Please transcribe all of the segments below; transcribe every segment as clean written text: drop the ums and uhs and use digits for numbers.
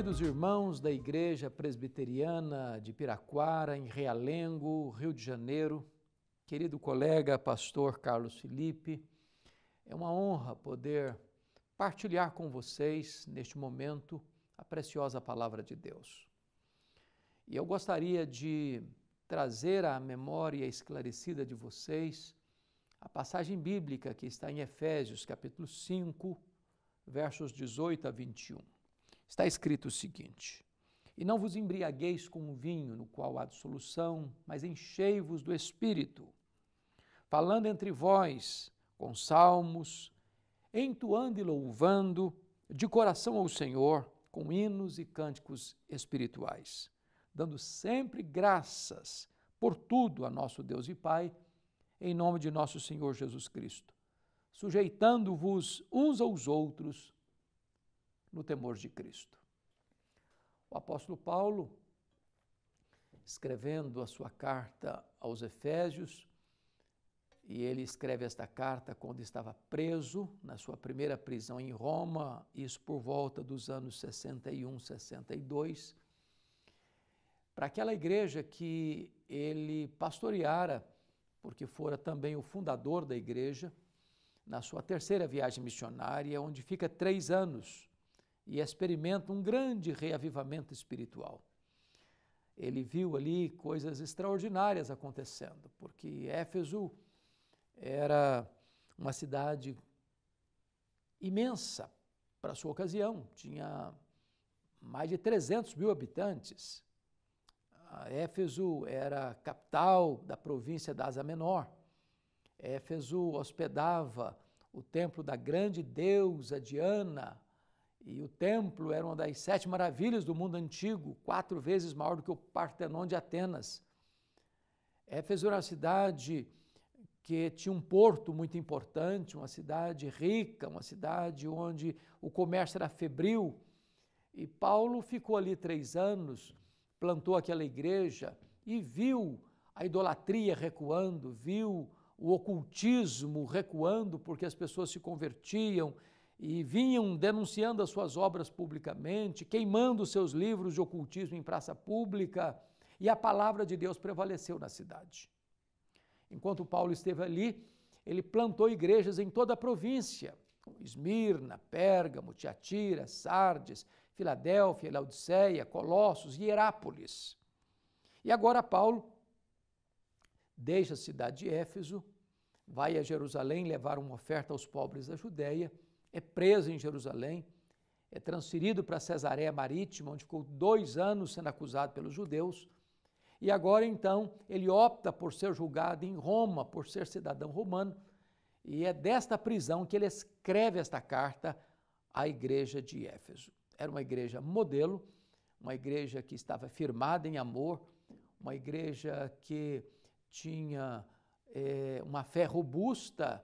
Queridos irmãos da Igreja Presbiteriana de Piraquara, em Realengo, Rio de Janeiro, querido colega pastor Carlos Felipe, é uma honra poder partilhar com vocês, neste momento, a preciosa palavra de Deus. E eu gostaria de trazer à memória esclarecida de vocês a passagem bíblica que está em Efésios, capítulo 5, versos 18 a 21. Está escrito o seguinte: E não vos embriagueis com o vinho, no qual há dissolução, mas enchei-vos do Espírito, falando entre vós com salmos, entoando e louvando de coração ao Senhor, com hinos e cânticos espirituais, dando sempre graças por tudo a nosso Deus e Pai, em nome de nosso Senhor Jesus Cristo, sujeitando-vos uns aos outros no temor de Cristo. O apóstolo Paulo, escrevendo a sua carta aos Efésios, e ele escreve esta carta quando estava preso, na sua primeira prisão em Roma, isso por volta dos anos 61, 62, para aquela igreja que ele pastoreara, porque fora também o fundador da igreja, na sua terceira viagem missionária, onde fica 3 anos, e experimenta um grande reavivamento espiritual. Ele viu ali coisas extraordinárias acontecendo, porque Éfeso era uma cidade imensa para a sua ocasião, tinha mais de 300 mil habitantes. Éfeso era a capital da província da Ásia Menor. Éfeso hospedava o templo da grande deusa Diana, e o templo era uma das 7 maravilhas do mundo antigo, 4 vezes maior do que o Partenon de Atenas. Éfeso era uma cidade que tinha um porto muito importante, uma cidade rica, uma cidade onde o comércio era febril. E Paulo ficou ali 3 anos, plantou aquela igreja e viu a idolatria recuando, viu o ocultismo recuando, porque as pessoas se convertiam e vinham denunciando as suas obras publicamente, queimando os seus livros de ocultismo em praça pública, e a palavra de Deus prevaleceu na cidade. Enquanto Paulo esteve ali, ele plantou igrejas em toda a província, Esmirna, Pérgamo, Tiatira, Sardes, Filadélfia, Laodiceia, Colossos e Hierápolis. E agora Paulo deixa a cidade de Éfeso, vai a Jerusalém levar uma oferta aos pobres da Judéia, é preso em Jerusalém, é transferido para Cesareia Marítima, onde ficou 2 anos sendo acusado pelos judeus, e agora então ele opta por ser julgado em Roma, por ser cidadão romano, e é desta prisão que ele escreve esta carta à igreja de Éfeso. Era uma igreja modelo, uma igreja que estava firmada em amor, uma igreja que tinha uma fé robusta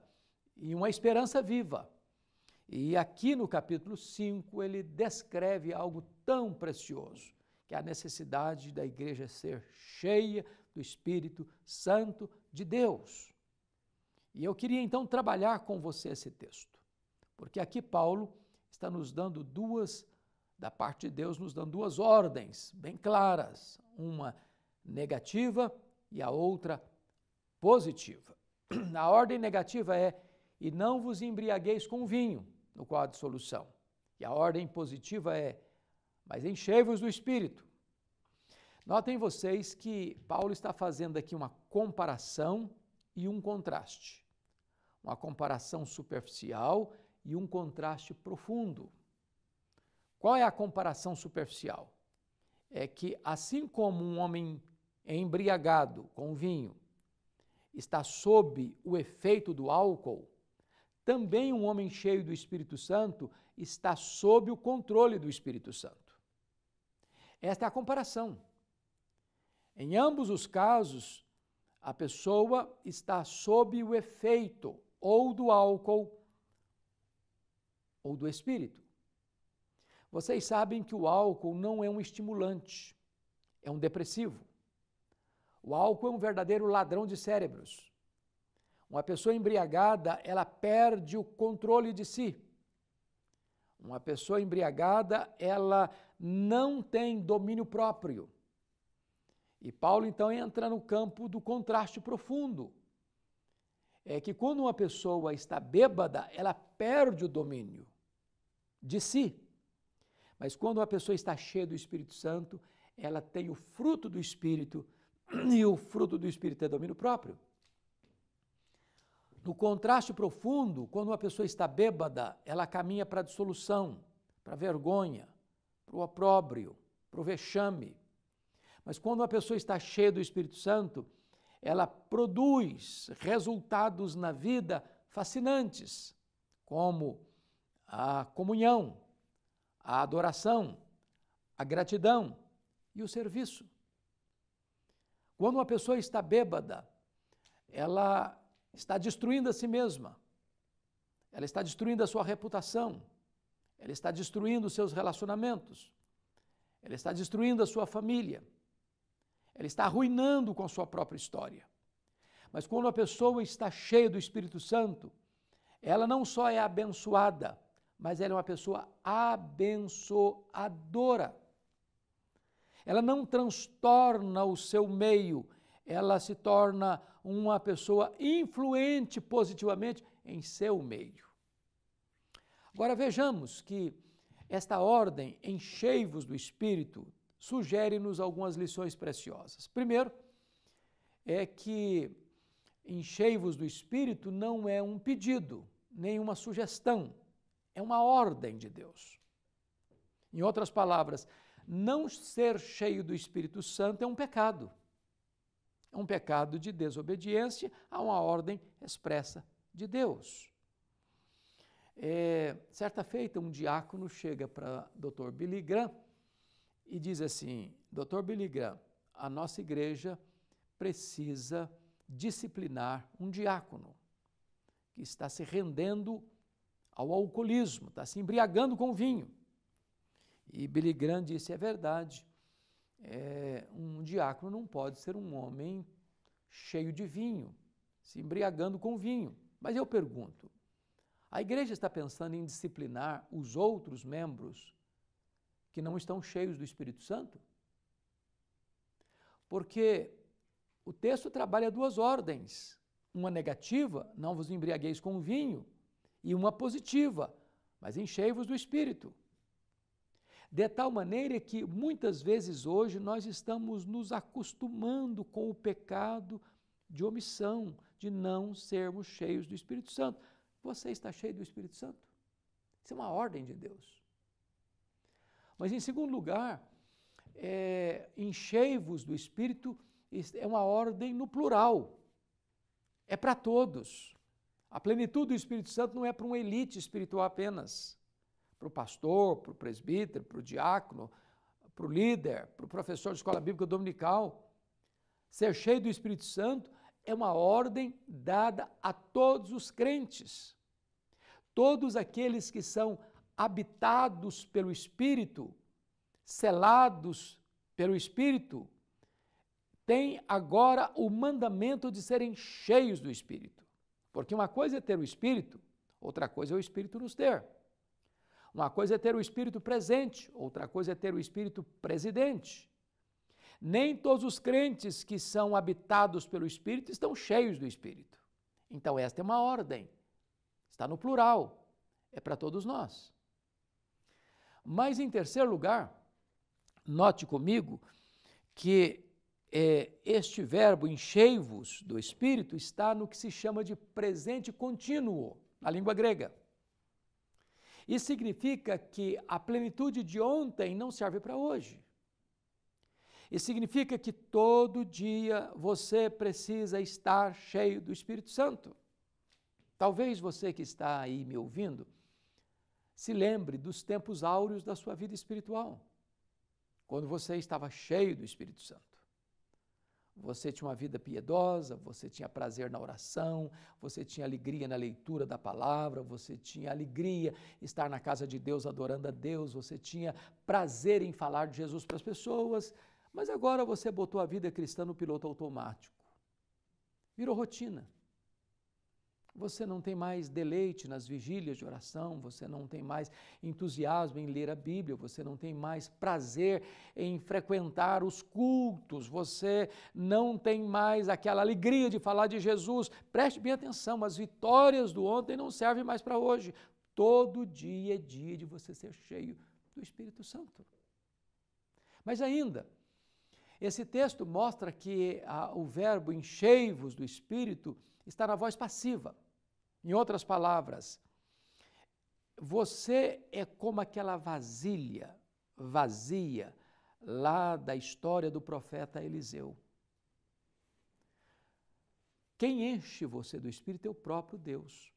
e uma esperança viva. E aqui no capítulo 5 ele descreve algo tão precioso, que é a necessidade da igreja ser cheia do Espírito Santo de Deus. E eu queria então trabalhar com você esse texto, porque aqui Paulo está nos dando da parte de Deus, nos dando 2 ordens bem claras, uma negativa e a outra positiva. A ordem negativa é: e não vos embriagueis com vinho, no qual há dissolução. E a ordem positiva é: mas enchei-vos do Espírito. Notem vocês que Paulo está fazendo aqui uma comparação e um contraste. Uma comparação superficial e um contraste profundo. Qual é a comparação superficial? É que assim como um homem embriagado com vinho está sob o efeito do álcool, também um homem cheio do Espírito Santo está sob o controle do Espírito Santo. Esta é a comparação. Em ambos os casos, a pessoa está sob o efeito ou do álcool ou do Espírito. Vocês sabem que o álcool não é um estimulante, é um depressivo. O álcool é um verdadeiro ladrão de cérebros. Uma pessoa embriagada, ela perde o controle de si. Uma pessoa embriagada, ela não tem domínio próprio. E Paulo, então, entra no campo do contraste profundo. É que quando uma pessoa está bêbada, ela perde o domínio de si. Mas quando uma pessoa está cheia do Espírito Santo, ela tem o fruto do Espírito, e o fruto do Espírito é domínio próprio. No contraste profundo, quando uma pessoa está bêbada, ela caminha para a dissolução, para a vergonha, para o opróbrio, para o vexame. Mas quando uma pessoa está cheia do Espírito Santo, ela produz resultados na vida fascinantes, como a comunhão, a adoração, a gratidão e o serviço. Quando uma pessoa está bêbada, ela está destruindo a si mesma, ela está destruindo a sua reputação, ela está destruindo os seus relacionamentos, ela está destruindo a sua família, ela está arruinando com a sua própria história. Mas quando a pessoa está cheia do Espírito Santo, ela não só é abençoada, mas ela é uma pessoa abençoadora. Ela não transtorna o seu meio, ela se torna uma pessoa influente positivamente em seu meio. Agora vejamos que esta ordem, enchei-vos do Espírito, sugere-nos algumas lições preciosas. Primeiro, é que enchei-vos do Espírito não é um pedido, nem uma sugestão, é uma ordem de Deus. Em outras palavras, não ser cheio do Espírito Santo é um pecado. É um pecado de desobediência a uma ordem expressa de Deus. Certa feita, um diácono chega para Dr. Billy Graham e diz assim: Dr. Billy Graham, a nossa igreja precisa disciplinar um diácono que está se rendendo ao alcoolismo, está se embriagando com vinho. E Billy Graham disse: é verdade, um diácono não pode ser um homem cheio de vinho, se embriagando com vinho. Mas eu pergunto, a igreja está pensando em disciplinar os outros membros que não estão cheios do Espírito Santo? Porque o texto trabalha duas ordens, uma negativa, não vos embriagueis com vinho, e uma positiva, mas enchei-vos do Espírito. De tal maneira que muitas vezes hoje nós estamos nos acostumando com o pecado de omissão, de não sermos cheios do Espírito Santo. Você está cheio do Espírito Santo? Isso é uma ordem de Deus. Mas em segundo lugar, enchei-vos do Espírito é uma ordem no plural. É para todos. A plenitude do Espírito Santo não é para uma elite espiritual apenas. Para o pastor, para o presbítero, para o diácono, para o líder, para o professor de escola bíblica dominical. Ser cheio do Espírito Santo é uma ordem dada a todos os crentes. Todos aqueles que são habitados pelo Espírito, selados pelo Espírito, têm agora o mandamento de serem cheios do Espírito. Porque uma coisa é ter o Espírito, outra coisa é o Espírito nos ter. Uma coisa é ter o Espírito presente, outra coisa é ter o Espírito presidente. Nem todos os crentes que são habitados pelo Espírito estão cheios do Espírito. Então esta é uma ordem, está no plural, é para todos nós. Mas em terceiro lugar, note comigo que este verbo enchei-vos do Espírito está no que se chama de presente contínuo, na língua grega. Isso significa que a plenitude de ontem não serve para hoje. Isso significa que todo dia você precisa estar cheio do Espírito Santo. Talvez você que está aí me ouvindo se lembre dos tempos áureos da sua vida espiritual, quando você estava cheio do Espírito Santo. Você tinha uma vida piedosa, você tinha prazer na oração, você tinha alegria na leitura da palavra, você tinha alegria em estar na casa de Deus adorando a Deus, você tinha prazer em falar de Jesus para as pessoas, mas agora você botou a vida cristã no piloto automático. Virou rotina. Você não tem mais deleite nas vigílias de oração, você não tem mais entusiasmo em ler a Bíblia, você não tem mais prazer em frequentar os cultos, você não tem mais aquela alegria de falar de Jesus. Preste bem atenção, as vitórias do ontem não servem mais para hoje. Todo dia é dia de você ser cheio do Espírito Santo. Mas ainda, esse texto mostra que o verbo enchei-vos do Espírito está na voz passiva. Em outras palavras, você é como aquela vasilha vazia lá da história do profeta Eliseu. Quem enche você do Espírito é o próprio Deus.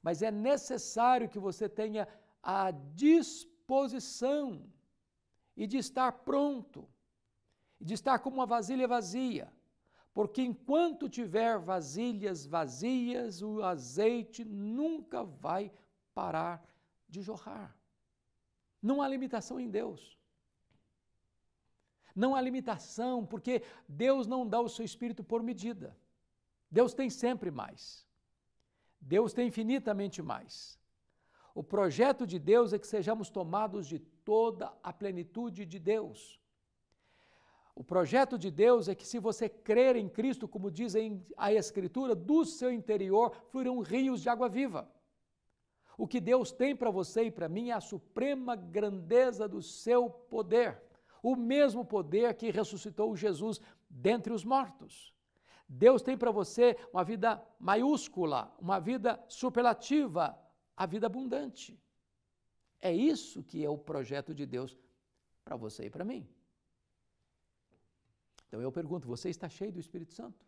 Mas é necessário que você tenha a disposição e de estar pronto, de estar como uma vasilha vazia. Porque enquanto tiver vasilhas vazias, o azeite nunca vai parar de jorrar. Não há limitação em Deus. Não há limitação, porque Deus não dá o seu Espírito por medida. Deus tem sempre mais. Deus tem infinitamente mais. O projeto de Deus é que sejamos tomados de toda a plenitude de Deus. O projeto de Deus é que, se você crer em Cristo, como diz a Escritura, do seu interior fluirão rios de água viva. O que Deus tem para você e para mim é a suprema grandeza do seu poder, o mesmo poder que ressuscitou Jesus dentre os mortos. Deus tem para você uma vida maiúscula, uma vida superlativa, a vida abundante. É isso que é o projeto de Deus para você e para mim. Então eu pergunto, você está cheio do Espírito Santo?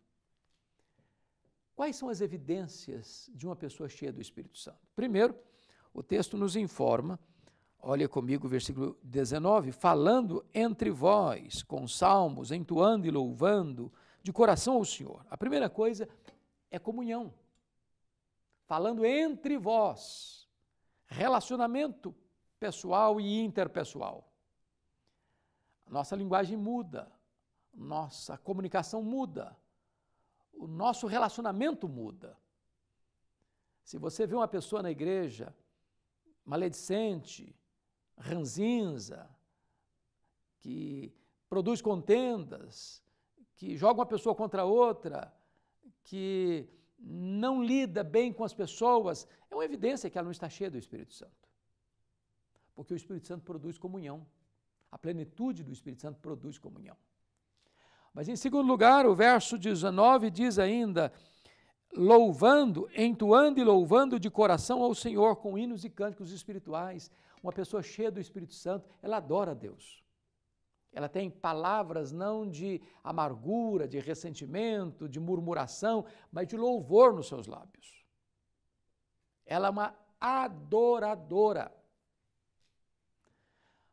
Quais são as evidências de uma pessoa cheia do Espírito Santo? Primeiro, o texto nos informa, olha comigo o versículo 19, falando entre vós, com salmos, entoando e louvando, de coração ao Senhor. A primeira coisa é comunhão. Falando entre vós, relacionamento pessoal e interpessoal. A nossa linguagem muda. Nossa comunicação muda, o nosso relacionamento muda. Se você vê uma pessoa na igreja maledicente, ranzinza, que produz contendas, que joga uma pessoa contra outra, que não lida bem com as pessoas, é uma evidência que ela não está cheia do Espírito Santo. Porque o Espírito Santo produz comunhão. A plenitude do Espírito Santo produz comunhão. Mas, em segundo lugar, o verso 19 diz ainda, louvando, entoando e louvando de coração ao Senhor com hinos e cânticos espirituais. Uma pessoa cheia do Espírito Santo, ela adora a Deus. Ela tem palavras não de amargura, de ressentimento, de murmuração, mas de louvor nos seus lábios. Ela é uma adoradora.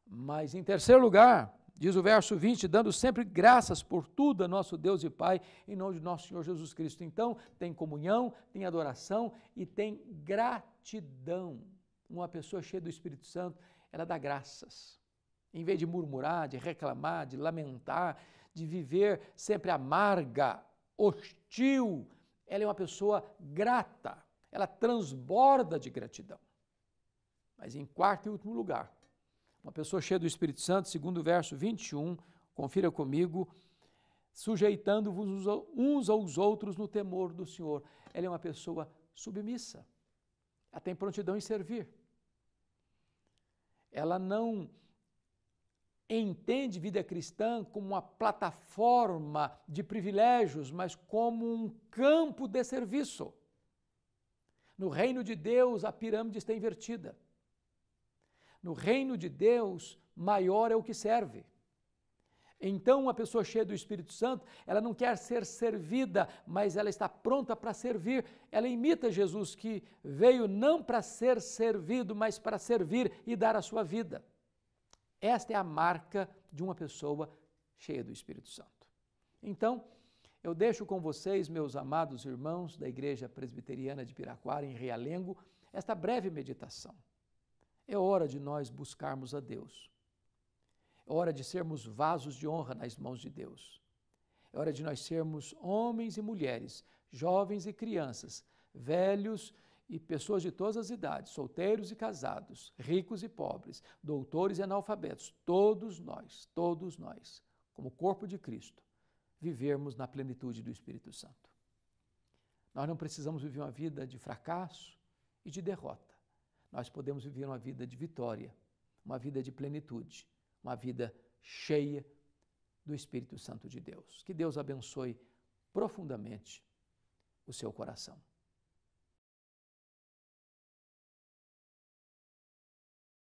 Mas, em terceiro lugar, diz o verso 20, dando sempre graças por tudo a nosso Deus e Pai, em nome de nosso Senhor Jesus Cristo. Então, tem comunhão, tem adoração e tem gratidão. Uma pessoa cheia do Espírito Santo, ela dá graças. Em vez de murmurar, de reclamar, de lamentar, de viver sempre amarga, hostil, ela é uma pessoa grata, ela transborda de gratidão. Mas, em quarto e último lugar, uma pessoa cheia do Espírito Santo, segundo o verso 21, confira comigo, sujeitando-vos uns aos outros no temor do Senhor. Ela é uma pessoa submissa, ela tem prontidão em servir. Ela não entende vida cristã como uma plataforma de privilégios, mas como um campo de serviço. No reino de Deus, a pirâmide está invertida. No reino de Deus, maior é o que serve. Então, uma pessoa cheia do Espírito Santo, ela não quer ser servida, mas ela está pronta para servir. Ela imita Jesus, que veio não para ser servido, mas para servir e dar a sua vida. Esta é a marca de uma pessoa cheia do Espírito Santo. Então, eu deixo com vocês, meus amados irmãos da Igreja Presbiteriana de Piraquara, em Realengo, esta breve meditação. É hora de nós buscarmos a Deus. É hora de sermos vasos de honra nas mãos de Deus. É hora de nós sermos homens e mulheres, jovens e crianças, velhos e pessoas de todas as idades, solteiros e casados, ricos e pobres, doutores e analfabetos, todos nós, como corpo de Cristo, vivermos na plenitude do Espírito Santo. Nós não precisamos viver uma vida de fracasso e de derrota. Nós podemos viver uma vida de vitória, uma vida de plenitude, uma vida cheia do Espírito Santo de Deus. Que Deus abençoe profundamente o seu coração.